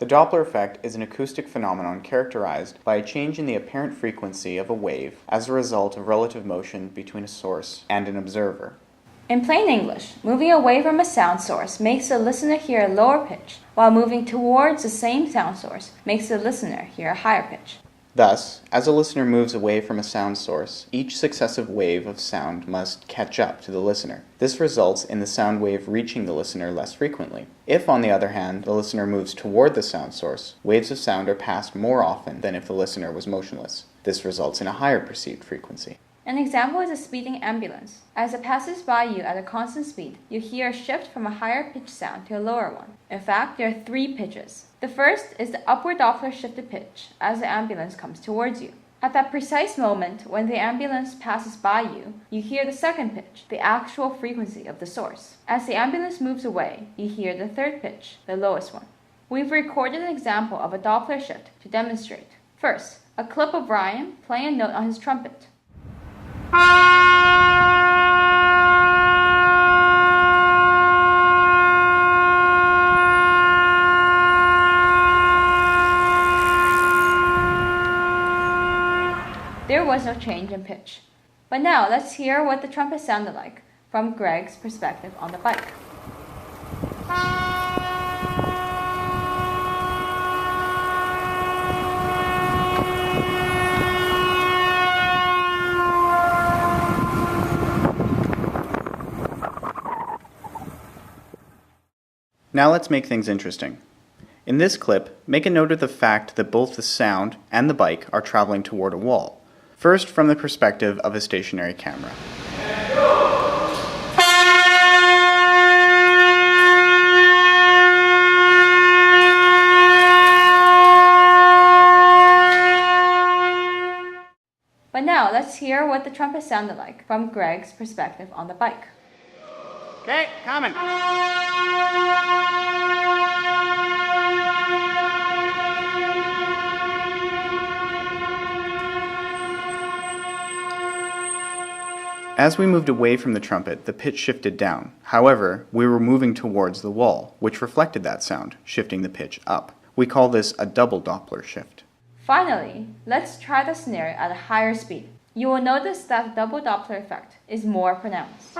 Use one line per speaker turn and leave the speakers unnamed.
The Doppler effect is an acoustic phenomenon characterized by a change in the apparent frequency of a wave as a result of relative motion between a source and an observer.
In plain English, moving away from a sound source makes the listener hear a lower pitch, while moving towards the same sound source makes the listener hear a higher pitch.
Thus, as a listener moves away from a sound source, each successive wave of sound must catch up to the listener. This results in the sound wave reaching the listener less frequently. If, on the other hand, the listener moves toward the sound source, waves of sound are passed more often than if the listener was motionless. This results in a higher perceived frequency.
An example is a speeding ambulance. As it passes by you at a constant speed, you hear a shift from a higher pitched sound to a lower one. In fact, there are 3 pitches. The first is the upward Doppler shifted pitch as the ambulance comes towards you. At that precise moment when the ambulance passes by you, you hear the second pitch, the actual frequency of the source. As the ambulance moves away, you hear the third pitch, the lowest one. We've recorded an example of a Doppler shift to demonstrate. First, a clip of Ryan playing a note on his trumpet. There was no change in pitch. But now let's hear what the trumpet sounded like from Greg's perspective on the bike.
Now let's make things interesting. In this clip, make a note of the fact that both the sound and the bike are traveling toward a wall. First, from the perspective of a stationary camera.
But now let's hear what the trumpet sounded like from Greg's perspective on the bike.
Okay, coming. As we moved away from the trumpet, the pitch shifted down. However, we were moving towards the wall, which reflected that sound, shifting the pitch up. We call this a double Doppler shift.
Finally, let's try the scenario at a higher speed. You will notice that the double Doppler effect is more pronounced.